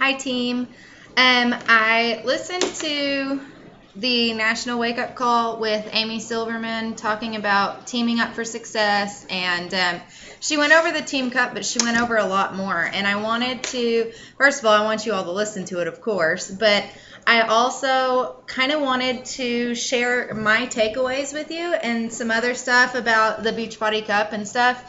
Hi, team. I listened to the National Wake Up Call with Amy Silverman talking about teaming up for success, and she went over the Team Cup, but she went over a lot more. And I wanted to, first of all, I want you all to listen to it, of course, but I also kind of wanted to share my takeaways with you and some other stuff about the Beachbody Cup and stuff.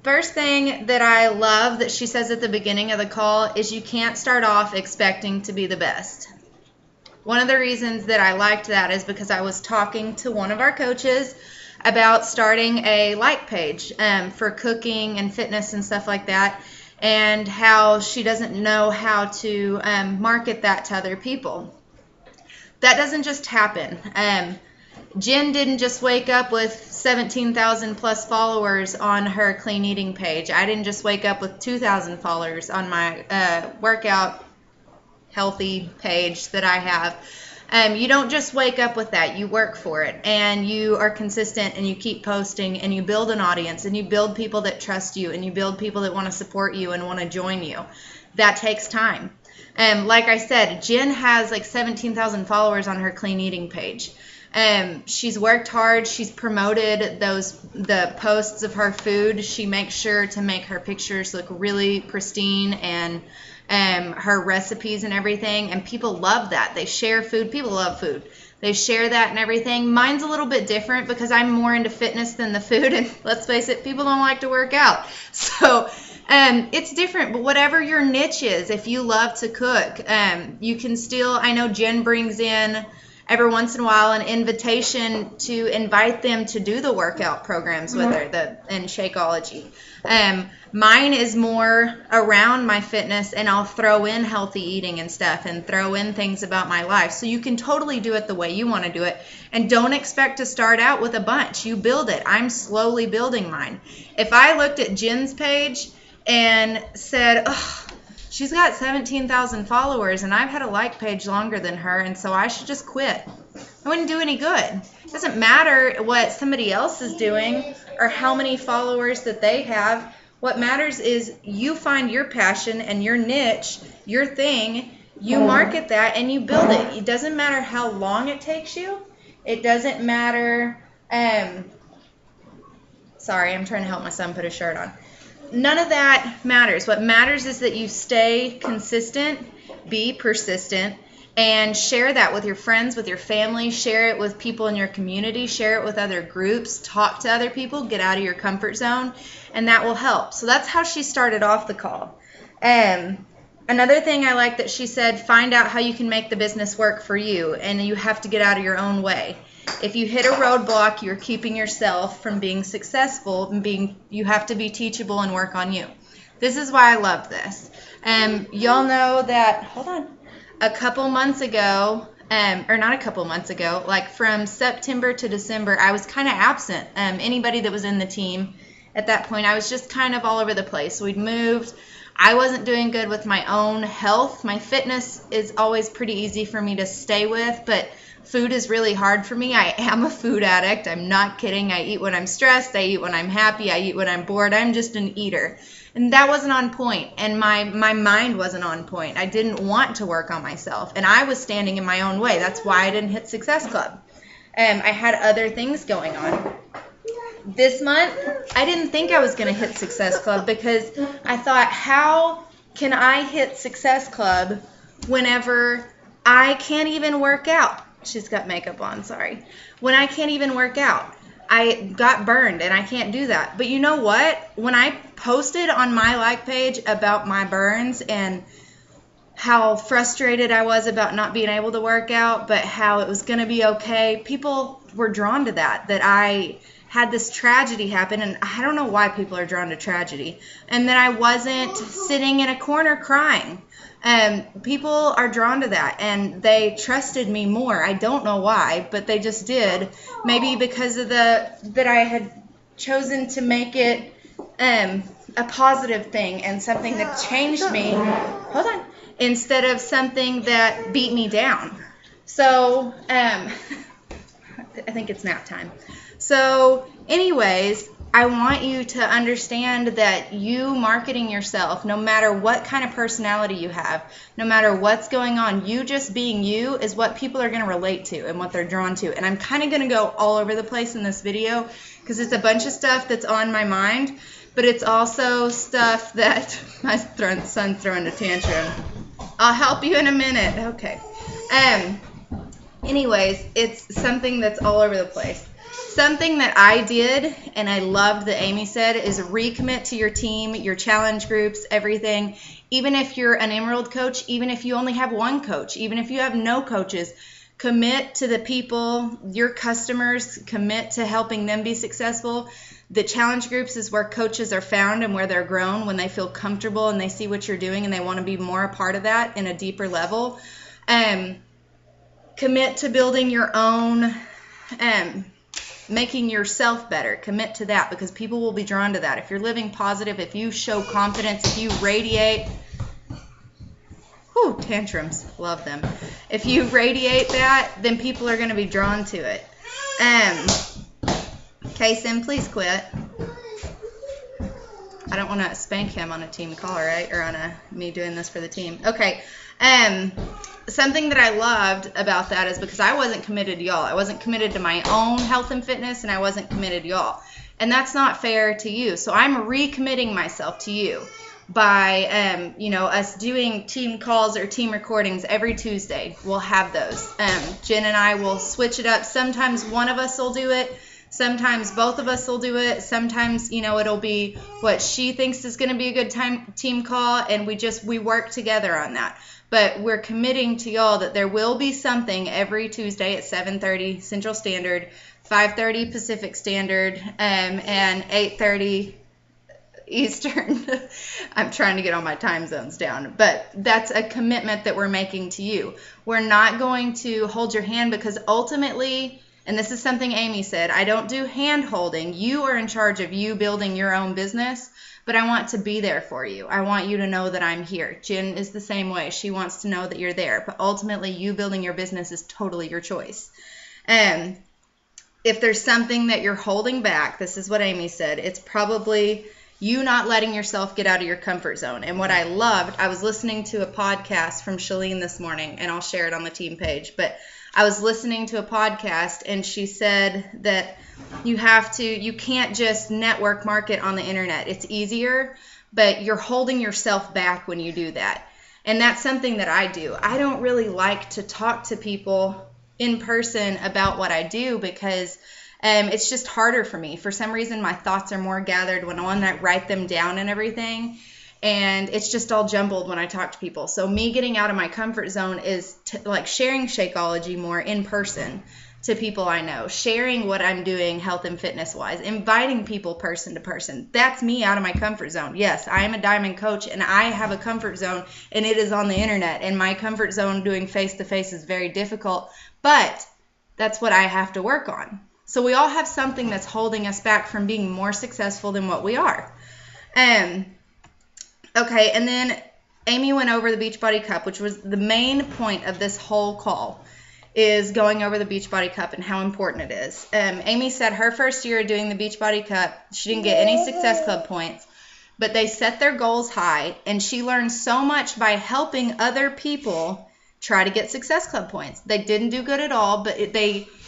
First thing that I love that she says at the beginning of the call is you can't start off expecting to be the best. One of the reasons that I liked that is because I was talking to one of our coaches about starting a like page for cooking and fitness and stuff like that, and how she doesn't know how to market that to other people. That doesn't just happen. Jen didn't just wake up with 17,000 plus followers on her clean eating page. I didn't just wake up with 2,000 followers on my workout healthy page that I have. You don't just wake up with that. You work for it, and you are consistent, and you keep posting, and you build an audience, and you build people that trust you, and you build people that want to support you and want to join you. That takes time. Like I said, Jen has like 17,000 followers on her clean eating page. She's worked hard. She's promoted the posts of her food. She makes sure to make her pictures look really pristine, and her recipes and everything. And people love that. They share food. People love food. They share that and everything. Mine's a little bit different because I'm more into fitness than the food. And let's face it, people don't like to work out. So it's different. But whatever your niche is, if you love to cook, you can still, I know Jen brings in every once in a while an invitation to invite them to do the workout programs with her in Shakeology. Mine is more around my fitness, and I'll throw in healthy eating and stuff and throw in things about my life. So you can totally do it the way you want to do it, and don't expect to start out with a bunch. You build it. I'm slowly building mine. If I looked at Jen's page and said, oh, she's got 17,000 followers, and I've had a like page longer than her, and so I should just quit, I wouldn't do any good. It doesn't matter what somebody else is doing or how many followers that they have. What matters is you find your passion and your niche, your thing, you market that, and you build it. It doesn't matter how long it takes you. It doesn't matter. Sorry, I'm trying to help my son put a shirt on. None of that matters. What matters is that you stay consistent, be persistent, and share that with your friends, with your family, share it with people in your community, share it with other groups, talk to other people, get out of your comfort zone, and that will help. So that's how she started off the call. Another thing I like that she said, find out how you can make the business work for you, and you have to get out of your own way. If you hit a roadblock, you're keeping yourself from being successful, and you have to be teachable and work on you. This is why I love this. Y'all know that, hold on, a couple months ago, or not a couple months ago, like from September to December, I was kind of absent. Anybody that was in the team at that point, I was just kind of all over the place. We'd moved. I wasn't doing good with my own health. My fitness is always pretty easy for me to stay with, but food is really hard for me. I am a food addict. I'm not kidding. I eat when I'm stressed. I eat when I'm happy. I eat when I'm bored. I'm just an eater. And that wasn't on point, and my mind wasn't on point. I didn't want to work on myself, and I was standing in my own way. That's why I didn't hit Success Club. I had other things going on. This month, I didn't think I was going to hit Success Club because I thought, how can I hit Success Club whenever I can't even work out? She's got makeup on, sorry. When I can't even work out. I got burned, and I can't do that. But you know what? When I posted on my like page about my burns and how frustrated I was about not being able to work out, but how it was going to be okay, people were drawn to that I had this tragedy happen, and I don't know why people are drawn to tragedy, and that I wasn't sitting in a corner crying. People are drawn to that, and they trusted me more. I don't know why, but they just did. Maybe because of that I had chosen to make it a positive thing and something that changed me. Hold on. Instead of something that beat me down. So I think it's nap time. So anyways, I want you to understand that you marketing yourself, no matter what kind of personality you have, no matter what's going on, you just being you is what people are going to relate to and what they're drawn to. And I'm kind of going to go all over the place in this video because it's a bunch of stuff that's on my mind, but it's also stuff that my son's throwing a tantrum. I'll help you in a minute. Okay. Anyways, it's something that's all over the place. Something that I did and I loved that Amy said is recommit to your team, your challenge groups, everything. Even if you're an Emerald coach, even if you only have one coach, even if you have no coaches, commit to the people, your customers, commit to helping them be successful. The challenge groups is where coaches are found and where they're grown when they feel comfortable and they see what you're doing and they want to be more a part of that in a deeper level. Commit to building your own making yourself better. Commit to that because people will be drawn to that. If you're living positive, if you show confidence, if you radiate, tantrums, love them. If you radiate that, then people are going to be drawn to it. Kaysen, please quit. I don't want to spank him on a team call, right? Or on me doing this for the team. Okay. Something that I loved about that is because I wasn't committed to y'all. I wasn't committed to my own health and fitness, and I wasn't committed to y'all. And that's not fair to you. So I'm recommitting myself to you by, us doing team calls or team recordings every Tuesday. We'll have those. Jen and I will switch it up. Sometimes one of us will do it. Sometimes both of us will do it. Sometimes, it'll be what she thinks is going to be a good team call, and we work together on that. But we're committing to y'all that there will be something every Tuesday at 7:30 Central Standard, 5:30 Pacific Standard, and 8:30 Eastern. I'm trying to get all my time zones down. But that's a commitment that we're making to you. We're not going to hold your hand because ultimately, and this is something Amy said, I don't do hand holding. You are in charge of you building your own business. But I want to be there for you. I want you to know that I'm here. Jen is the same way. She wants to know that you're there. But ultimately, you building your business is totally your choice. If there's something that you're holding back, this is what Amy said, it's probably you not letting yourself get out of your comfort zone. And what I loved, I was listening to a podcast from Shalene this morning, and I'll share it on the team page. But I was listening to a podcast, and she said that you can't just network market on the internet. It's easier, but you're holding yourself back when you do that. And that's something that I do. I don't really like to talk to people in person about what I do because it's just harder for me. For some reason, my thoughts are more gathered when I write them down and everything. And it's just all jumbled when I talk to people. So me getting out of my comfort zone is like sharing Shakeology more in person to people I know, sharing what I'm doing health and fitness wise, inviting people person to person. That's me out of my comfort zone. Yes, I am a diamond coach and I have a comfort zone and it is on the internet. And my comfort zone doing face-to-face is very difficult, but that's what I have to work on. So we all have something that's holding us back from being more successful than what we are. Okay, and then Amy went over the Beachbody Cup, which was the main point of this whole call, is going over the Beachbody Cup and how important it is. Amy said her first year doing the Beachbody Cup, she didn't get any Success Club points, but they set their goals high, and she learned so much by helping other people try to get Success Club points. They didn't do good at all, but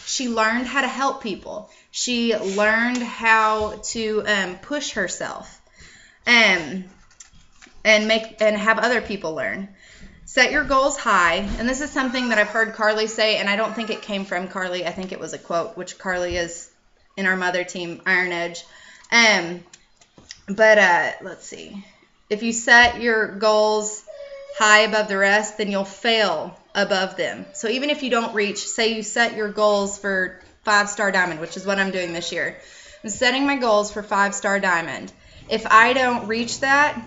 she learned how to help people. She learned how to push herself. And have other people learn. Set your goals high. And this is something that I've heard Carly say, and I don't think it came from Carly. I think it was a quote, which Carly is in our mother team, Iron Edge. Let's see. If you set your goals high above the rest, then you'll fail above them. So even if you don't reach, say you set your goals for 5-star diamond, which is what I'm doing this year. I'm setting my goals for 5-star diamond. If I don't reach that,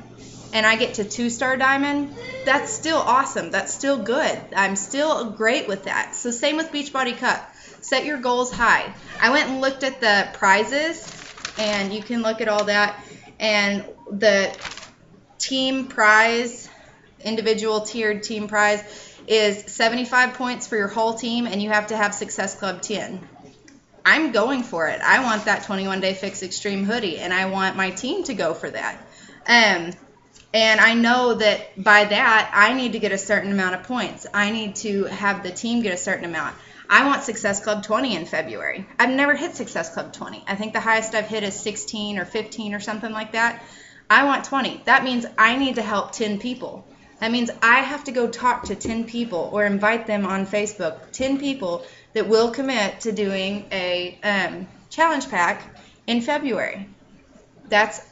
and I get to 2-star diamond, that's still awesome. That's still good. I'm still great with that. So same with Beachbody Cup. Set your goals high. I went and looked at the prizes, and you can look at all that. And the team prize, individual tiered team prize, is 75 points for your whole team, and you have to have Success Club 10. I'm going for it. I want that 21-day fix extreme hoodie, and I want my team to go for that. And I know that by that, I need to get a certain amount of points. I need to have the team get a certain amount. I want Success Club 20 in February. I've never hit Success Club 20. I think the highest I've hit is 16 or 15 or something like that. I want 20. That means I need to help 10 people. That means I have to go talk to 10 people or invite them on Facebook, 10 people that will commit to doing a challenge pack in February.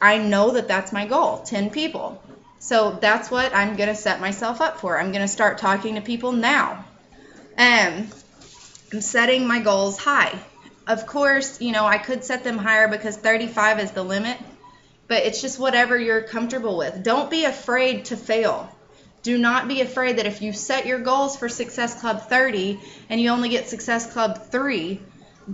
I know that that's my goal, 10 people. So that's what I'm going to set myself up for. I'm going to start talking to people now. I'm setting my goals high. Of course, I could set them higher because 35 is the limit, but it's just whatever you're comfortable with. Don't be afraid to fail. Do not be afraid that if you set your goals for Success Club 30 and you only get Success Club 3,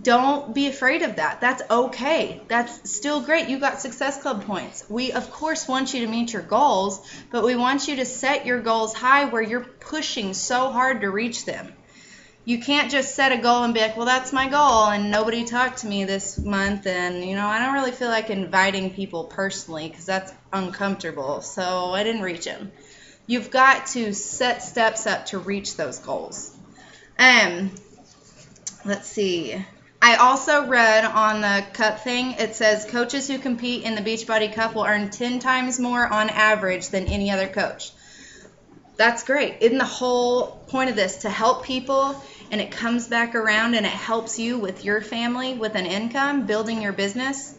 don't be afraid of that. That's okay. That's still great. You got Success Club points. We, of course, want you to meet your goals, but we want you to set your goals high where you're pushing so hard to reach them. You can't just set a goal and be like, well, that's my goal, and nobody talked to me this month, and, I don't really feel like inviting people personally because that's uncomfortable, so I didn't reach them. You've got to set steps up to reach those goals. Let's see. I also read on the cup thing, it says coaches who compete in the Beachbody Cup will earn 10 times more on average than any other coach. That's great. Isn't the whole point of this to help people, and it comes back around and it helps you with your family, with an income, building your business?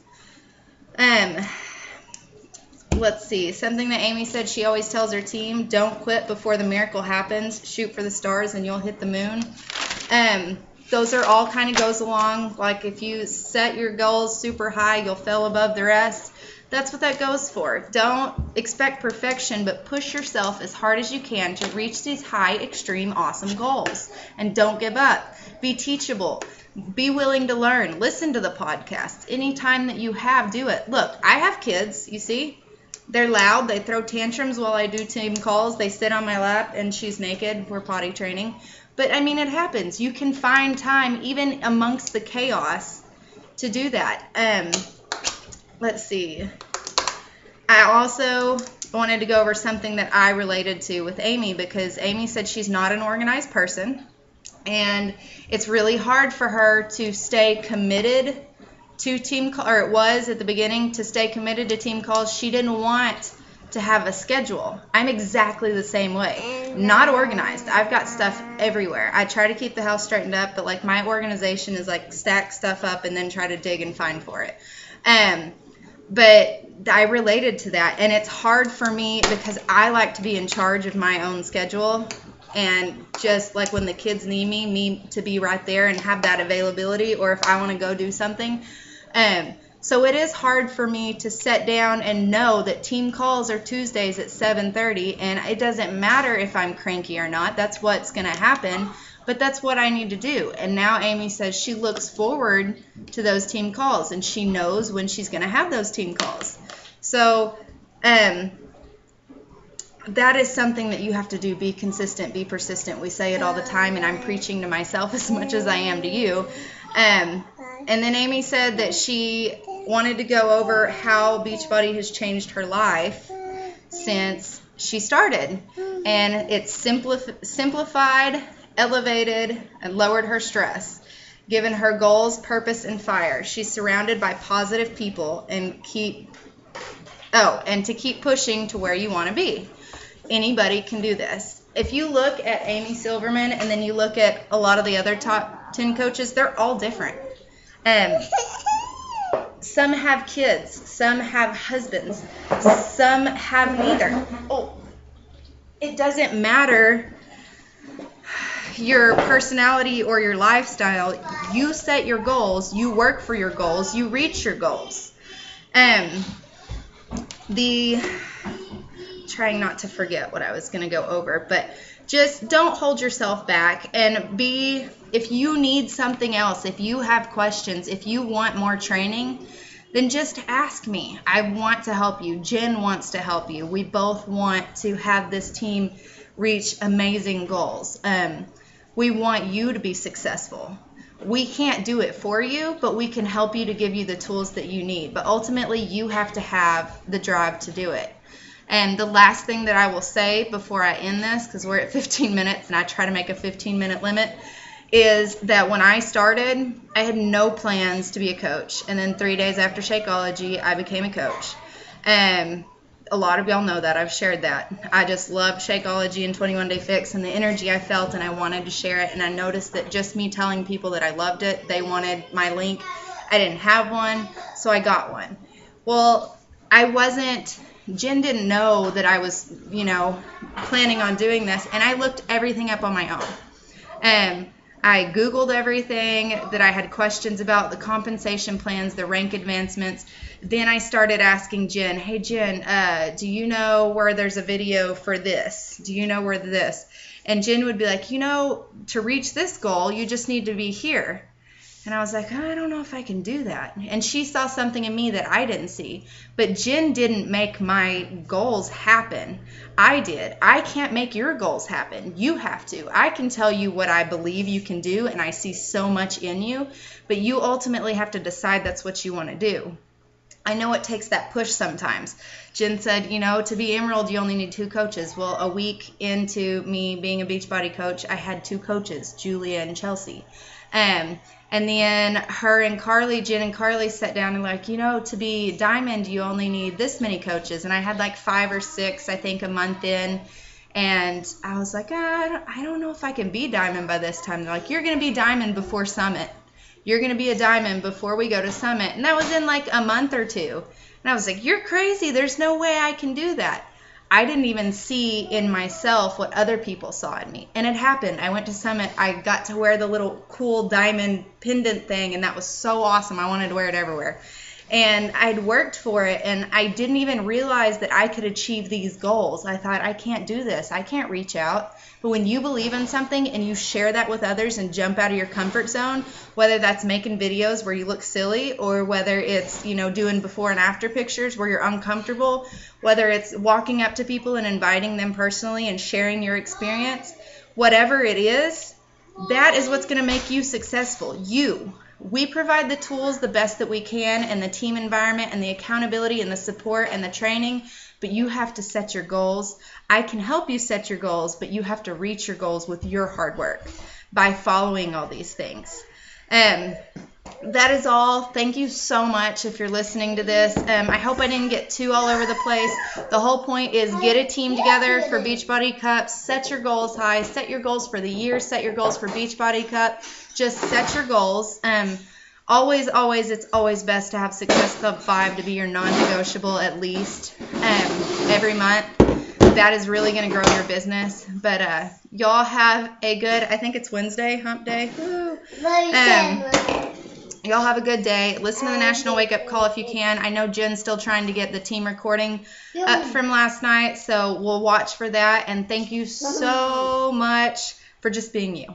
Let's see. Something that Amy said she always tells her team, don't quit before the miracle happens. Shoot for the stars and you'll hit the moon. Those are all kind of goes along. Like if you set your goals super high, you'll fail above the rest. That's what that goes for. Don't expect perfection, but push yourself as hard as you can to reach these high, extreme, awesome goals. And don't give up. Be teachable. Be willing to learn. Listen to the podcast. Anytime that you have, do it. Look, I have kids, you see? They're loud. They throw tantrums while I do team calls. They sit on my lap, and she's naked. We're potty training. But, it happens. You can find time, even amongst the chaos, to do that. Let's see. I also wanted to go over something that I related to with Amy, because Amy said she's not an organized person, and it's really hard for her to stay committed to team call, or it was at the beginning, to stay committed to team calls. She didn't want to have a schedule. I'm exactly the same way. Not organized. I've got stuff everywhere. I try to keep the house straightened up, but my organization is stack stuff up and then try to dig and find for it. But I related to that, and it's hard for me because I like to be in charge of my own schedule, and just when the kids need me to be right there and have that availability, or if I want to go do something. So it is hard for me to sit down and know that team calls are Tuesdays at 7:30, and it doesn't matter if I'm cranky or not. That's what's going to happen, but that's what I need to do. And now Amy says she looks forward to those team calls, and she knows when she's going to have those team calls. So that is something that you have to do. Be consistent, be persistent. We say it all the time, and I'm preaching to myself as much as I am to you. And then Amy said that she wanted to go over how Beachbody has changed her life since she started. And it's simplified, elevated, and lowered her stress, given her goals, purpose, and fire. She's surrounded by positive people and to keep pushing to where you want to be. Anybody can do this. If you look at Amy Silverman and then you look at a lot of the other top 10 coaches, they're all different. Some have kids, some have husbands, some have neither. It doesn't matter your personality or your lifestyle. You set your goals, you work for your goals, you reach your goals. Trying not to forget what I was going to go over, but just don't hold yourself back, and if you need something else, if you have questions, if you want more training, then just ask me. I want to help you. Jen wants to help you. We both want to have this team reach amazing goals. We want you to be successful. We can't do it for you, but we can help you to give you the tools that you need. But ultimately, you have to have the drive to do it. And the last thing that I will say before I end this, because we're at 15 minutes and I try to make a 15-minute limit, is that when I started, I had no plans to be a coach. And then 3 days after Shakeology, I became a coach. And a lot of y'all know that. I've shared that. I just loved Shakeology and 21 Day Fix and the energy I felt, and I wanted to share it. And I noticed that just me telling people that I loved it, they wanted my link. I didn't have one, so I got one. Well, Jen didn't know that I was, planning on doing this, and I looked everything up on my own. And I Googled everything that I had questions about, the compensation plans, the rank advancements. Then I started asking Jen, hey, Jen, do you know where there's a video for this? Do you know where this? And Jen would be like, to reach this goal, you just need to be here. And I was like, I don't know if I can do that. And she saw something in me that I didn't see. But Jen didn't make my goals happen. I did. I can't make your goals happen. You have to. I can tell you what I believe you can do, and I see so much in you. But you ultimately have to decide that's what you want to do. I know it takes that push sometimes. Jen said, to be Emerald, you only need 2 coaches. Well, a week into me being a Beachbody coach, I had 2 coaches, Julia and Chelsea. And then Jen and Carly sat down and like, to be Diamond, you only need this many coaches. And I had like 5 or 6, I think, a month in. And I was like, I don't know if I can be Diamond by this time. They're like, you're going to be Diamond before Summit. You're going to be a Diamond before we go to Summit. And that was in like a month or 2. And I was like, you're crazy. There's no way I can do that. I didn't even see in myself what other people saw in me. And it happened. I went to Summit. I got to wear the little cool diamond pendant thing, and that was so awesome. I wanted to wear it everywhere. And I'd worked for it, and I didn't even realize that I could achieve these goals. I thought, I can't do this. I can't reach out. But when you believe in something and you share that with others and jump out of your comfort zone, whether that's making videos where you look silly, or whether it's, doing before and after pictures where you're uncomfortable, whether it's walking up to people and inviting them personally and sharing your experience, whatever it is, that is what's going to make you successful. We provide the tools the best that we can, and the team environment and the accountability and the support and the training, but you have to set your goals. I can help you set your goals, but you have to reach your goals with your hard work by following all these things. That is all. Thank you so much if you're listening to this. I hope I didn't get too all over the place. The whole point is get a team together for Beachbody Cup. Set your goals high. Set your goals for the year. Set your goals for Beachbody Cup. Just set your goals. Always, it's always best to have Success Club 5 to be your non-negotiable at least every month. That is really going to grow your business. But y'all have a good, I think it's Wednesday, hump day. Woo. Y'all have a good day. Listen to the National Wake Up Call if you can. I know Jen's still trying to get the team recording up from last night, so we'll watch for that. And thank you so much for just being you.